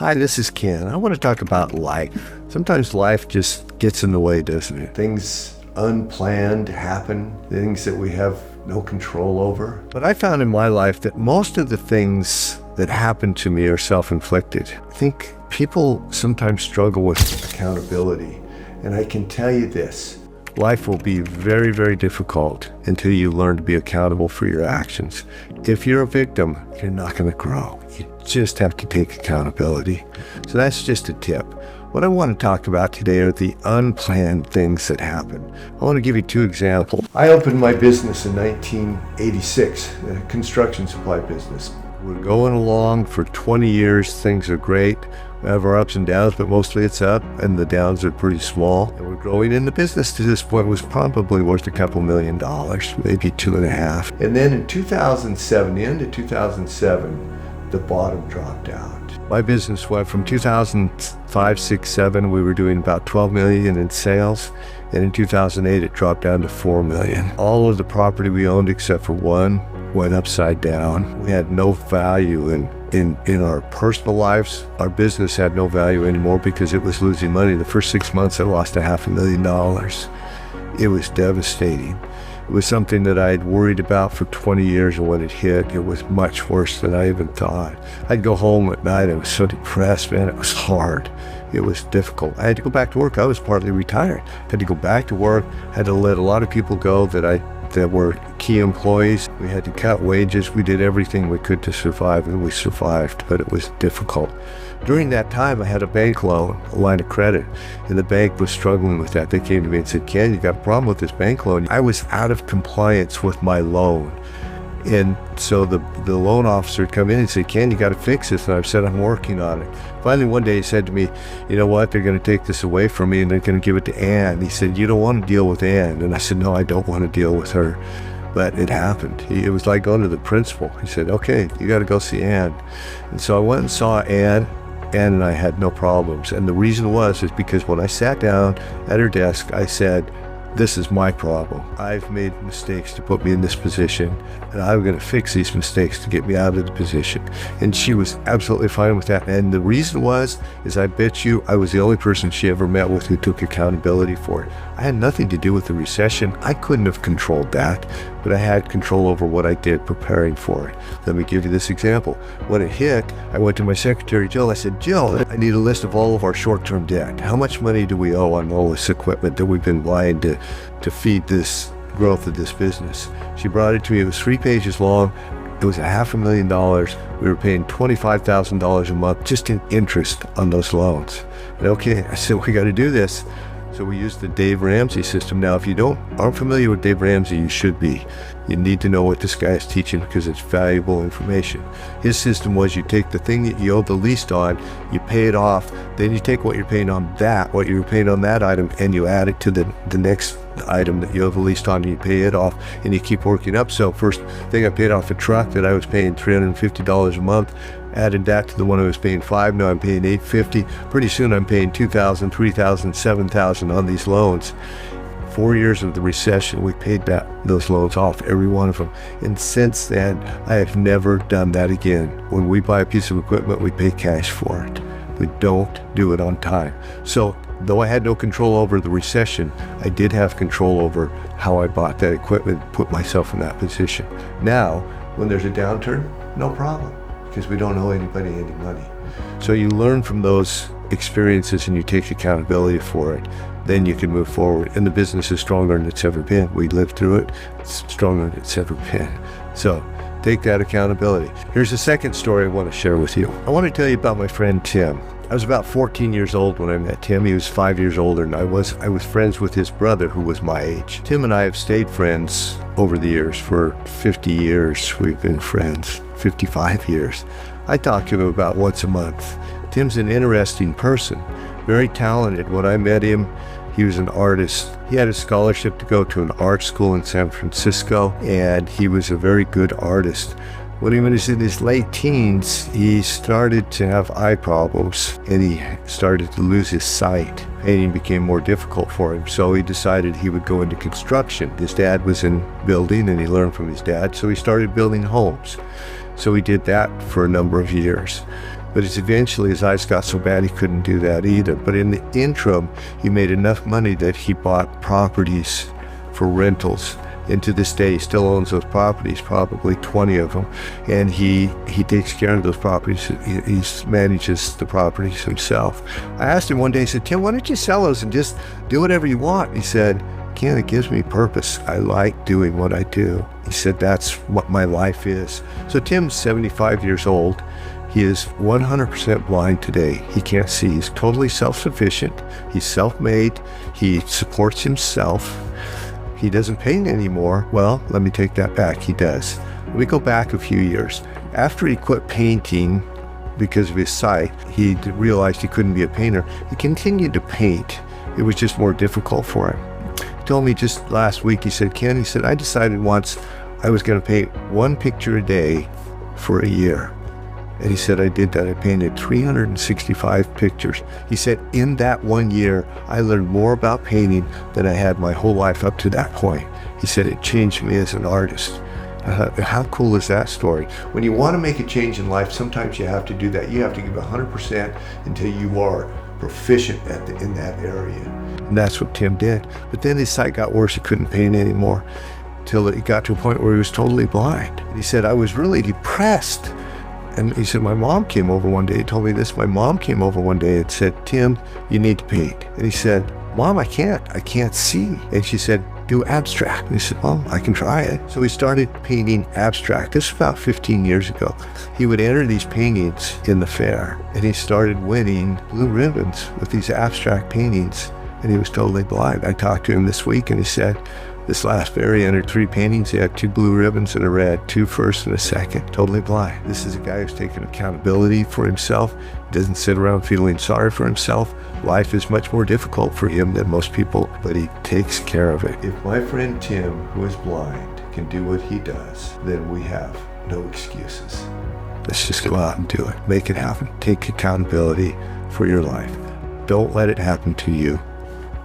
Hi, this is Ken. I want to talk about life. Sometimes life just gets in the way, doesn't it? Things unplanned happen, things that we have no control over. But I found in my life that most of the things that happen to me are self-inflicted. I think people sometimes struggle with accountability. And I can tell you this, life will be very, very difficult until you learn to be accountable for your actions. If you're a victim, you're not going to grow. You just have to take accountability. So that's just a tip. What I want to talk about today are the unplanned things that happen. I want to give you two examples. I opened my business in 1986, a construction supply business. We're going along for 20 years. Things are great. We have our ups and downs, but mostly it's up, and the downs are pretty small. And we're growing, and the business to this point was probably worth a couple $1 million, maybe 2.5. And then in 2007, the end of 2007, the bottom dropped out. My business went from 2005, 6, 7, we were doing about 12 million in sales. And in 2008, it dropped down to 4 million. All of the property we owned, except for one, went upside down. We had no value in our personal lives. Our business had no value anymore because it was losing money. The first 6 months, I lost $500,000. It was devastating. It was something that I had worried about for 20 years, and when it hit, it was much worse than I even thought. I'd go home at night, I was so depressed, man, it was hard. It was difficult. I had to go back to work. I was partly retired. I had to go back to work. I had to let a lot of people go that were key employees. We had to cut wages. We did everything we could to survive, and we survived, but it was difficult. During that time, I had a bank loan, a line of credit, and the bank was struggling with that. They came to me and said, Ken, you got a problem with this bank loan. I was out of compliance with my loan. And so the loan officer would come in and say, Ken, you got to fix this. And I've said, I'm working on it. Finally, one day he said to me, you know what, they're going to take this away from me and they're going to give it to Ann. He said, you don't want to deal with Ann. And I said, no, I don't want to deal with her. But it happened. It was like going to the principal. He said, okay, you got to go see Ann. And so I went and saw Ann. Ann and I had no problems. And the reason is because when I sat down at her desk, I said, this is my problem. I've made mistakes to put me in this position, and I'm going to fix these mistakes to get me out of the position. And she was absolutely fine with that. And the reason is I bet you I was the only person she ever met with who took accountability for it. I had nothing to do with the recession. I couldn't have controlled that, but I had control over what I did preparing for it. Let me give you this example. When it hit, I went to my secretary, Jill. I said, Jill, I need a list of all of our short-term debt. How much money do we owe on all this equipment that we've been buying to feed this growth of this business? She brought it to me. It was 3 pages long. It was $500,000. We were paying $25,000 a month just in interest on those loans. And okay, I said, we got to do this. So we used the Dave Ramsey system. Now, if you aren't familiar with Dave Ramsey, you should be. You need to know what this guy is teaching because it's valuable information. His system was you take the thing that you owe the least on, you pay it off, then you take what you're paying on that item, and you add it to the next item that you owe the least on, and you pay it off, and you keep working up. So first thing, I paid off a truck that I was paying $350 a month. Added that to the one I was paying $500. Now I'm paying $850. Pretty soon I'm paying $2,000, $3,000, $7,000 on these loans. 4 years of the recession, we paid those loans off, every one of them. And since then, I have never done that again. When we buy a piece of equipment, we pay cash for it. We don't do it on time. So though I had no control over the recession, I did have control over how I bought that equipment, put myself in that position. Now, when there's a downturn, no problem, because we don't owe anybody any money. So you learn from those experiences and you take accountability for it. Then you can move forward. And the business is stronger than it's ever been. We lived through it. It's stronger than it's ever been. So take that accountability. Here's the second story I want to share with you. I want to tell you about my friend Tim. I was about 14 years old when I met Tim. He was 5 years older than I was. I was friends with his brother, who was my age. Tim and I have stayed friends over the years. For 50 years, we've been friends. 55 years. I talk to him about once a month. Tim's an interesting person, very talented. When I met him, he was an artist. He had a scholarship to go to an art school in San Francisco, and he was a very good artist. When he was in his late teens, he started to have eye problems, and he started to lose his sight. Painting became more difficult for him, so he decided he would go into construction. His dad was in building, and he learned from his dad, so he started building homes. So he did that for a number of years. But it's eventually his eyes got so bad he couldn't do that either. But in the interim, he made enough money that he bought properties for rentals. And to this day, he still owns those properties, probably 20 of them. And he takes care of those properties. He manages the properties himself. I asked him one day, I said, Tim, why don't you sell those and just do whatever you want? He said, Ken, it gives me purpose. I like doing what I do. He said, that's what my life is. So Tim's 75 years old. He is 100% blind today. He can't see. He's totally self-sufficient. He's self-made. He supports himself. He doesn't paint anymore. Well, let me take that back. He does. We go back a few years. After he quit painting because of his sight, he realized he couldn't be a painter. He continued to paint. It was just more difficult for him. He told me just last week, he said, Ken, he said, I decided once I was going to paint one picture a day for a year. And he said, I did that. I painted 365 pictures. He said, in that 1 year, I learned more about painting than I had my whole life up to that point. He said, it changed me as an artist. How cool is that story? When you want to make a change in life, sometimes you have to do that. You have to give 100% until you are proficient in that area. And that's what Tim did. But then his sight got worse. He couldn't paint anymore till it got to a point where he was totally blind. And he said, I was really depressed. And he said, my mom came over one day. He told me this. My mom came over one day and said, Tim, you need to paint. And he said, Mom, I can't see. And she said, do abstract. And he said, well, I can try it. So he started painting abstract. This was about 15 years ago. He would enter these paintings in the fair, and he started winning blue ribbons with these abstract paintings, and he was totally blind. I talked to him this week, and he said, this last fair, he entered 3 paintings. He had 2 blue ribbons and a red, 2 first and a second, totally blind. This is a guy who's taken accountability for himself, doesn't sit around feeling sorry for himself. Life is much more difficult for him than most people, but he takes care of it. If my friend Tim, who is blind, can do what he does, then we have no excuses. Let's just go out and do it. Make it happen. Take accountability for your life. Don't let it happen to you.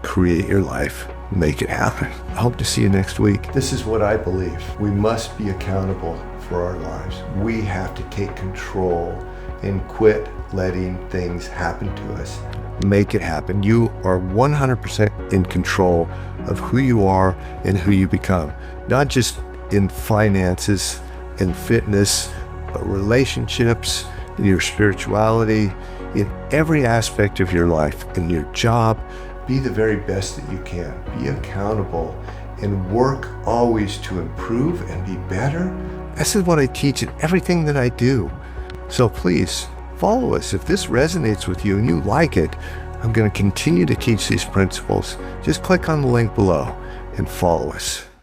Create your life. Make it happen. I hope to see you next week. This is what I believe. We must be accountable for our lives. We have to take control and quit letting things happen to us. Make it happen. You are 100% in control of who you are and who you become. Not just in finances and fitness, but relationships, in your spirituality, in every aspect of your life, in your job. Be the very best that you can. Be accountable and work always to improve and be better. This is what I teach in everything that I do. So please follow us. If this resonates with you and you like it, I'm going to continue to teach these principles. Just click on the link below and follow us.